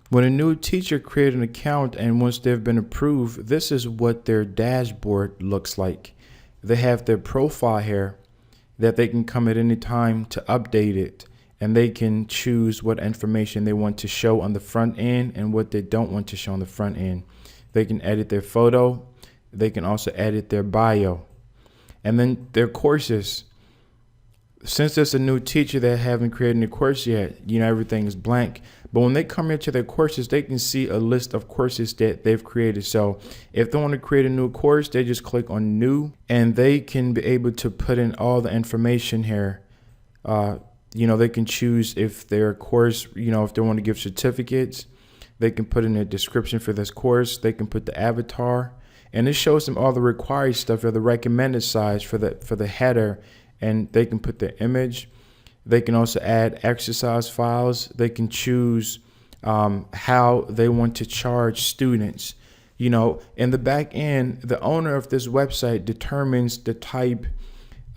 When a new teacher creates an account and once they've been approved, this is what their dashboard looks like. They have their profile here that they can come at any time to update it, and they can choose what information they want to show on the front end and what they don't want to show on the front end. They can edit their photo. They can also edit their bio. And then their courses. Since there's a new teacher that haven't created a course yet, everything is blank. But when they come into their courses, they can see a list of courses that they've created. So if they want to create a new course, they just click on new, and they can be able to put in all the information here. They can choose if their course, if they want to give certificates, they can put in a description for this course. They can put the avatar, and it shows them all the required stuff or the recommended size for the header, and they can put the image. They can also add exercise files. They can choose how they want to charge students. In the back end, the owner of this website determines the type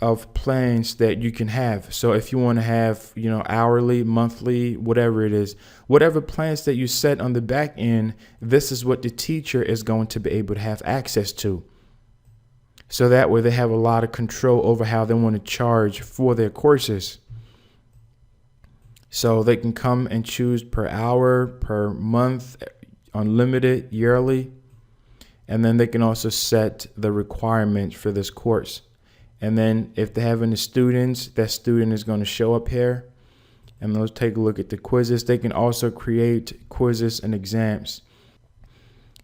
of plans that you can have. So if you want to have, hourly, monthly, whatever it is, whatever plans that you set on the back end, this is what the teacher is going to be able to have access to. So that way they have a lot of control over how they want to charge for their courses. So they can come and choose per hour, per month, unlimited, yearly. And then they can also set the requirements for this course. And then if they have any students, that student is going to show up here. And let's take a look at the quizzes. They can also create quizzes and exams.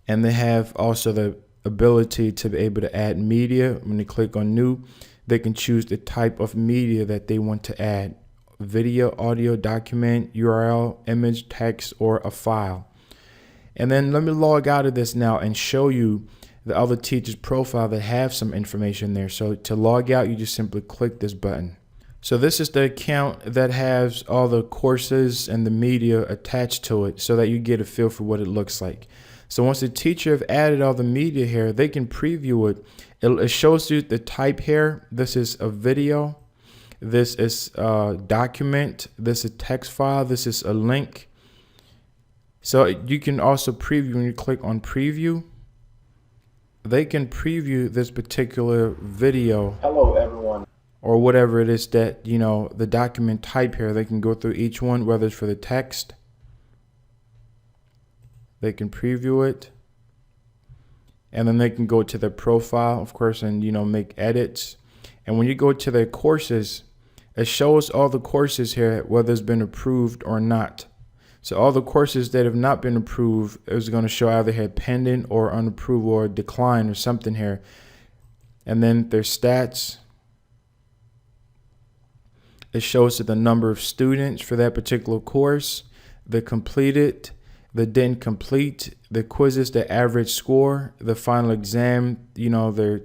And they have also the ability to be able to add media. When they click on new, they can choose the type of media that they want to add: video, audio, document, URL, image, text, or a file. And then let me log out of this now and show you the other teacher's profile that have some information there. So to log out, you just simply click this button. So this is the account that has all the courses and the media attached to it so that you get a feel for what it looks like. So once the teacher have added all the media here, they can preview it. It shows you the type here. This is a video. This is a document. This is a text file. This is a link. So you can also preview when you click on preview. They can preview this particular video. Hello, everyone. Or whatever it is that, the document type here. They can go through each one, whether it's for the text. They can preview it. And then they can go to their profile, of course, and, make edits. And when you go to their courses, it shows all the courses here, whether it's been approved or not. So all the courses that have not been approved is going to show either here pending or unapproved or decline or something here. And then their stats. It shows the number of students for that particular course, the completed, the didn't complete, the quizzes, the average score, the final exam, their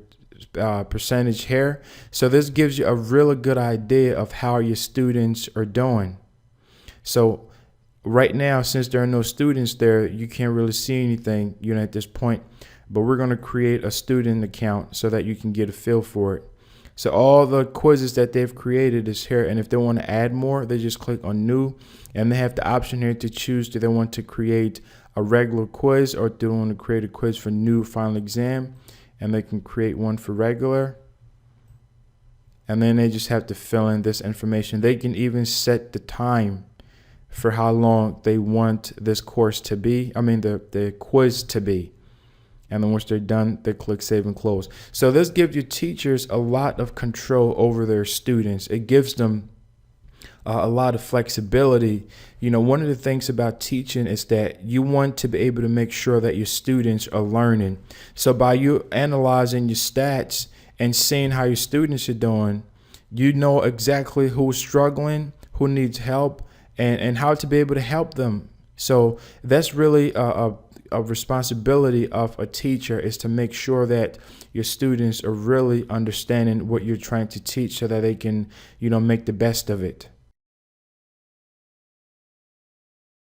percentage here. So this gives you a really good idea of how your students are doing. So right now, since there are no students there, you can't really see anything, at this point. But we're going to create a student account so that you can get a feel for it. So all the quizzes that they've created is here. And if they want to add more, they just click on new. And they have the option here to choose, do they want to create a regular quiz or do they want to create a quiz for new final exam? And they can create one for regular. And then they just have to fill in this information. They can even set the time for how long they want this course to be. The quiz to be. And then once they're done, they click save and close. So this gives your teachers a lot of control over their students. It gives them a lot of flexibility. One of the things about teaching is that you want to be able to make sure that your students are learning. So by you analyzing your stats and seeing how your students are doing, you know exactly who's struggling, who needs help, and how to be able to help them. So that's really a responsibility of a teacher, is to make sure that your students are really understanding what you're trying to teach so that they can, make the best of it.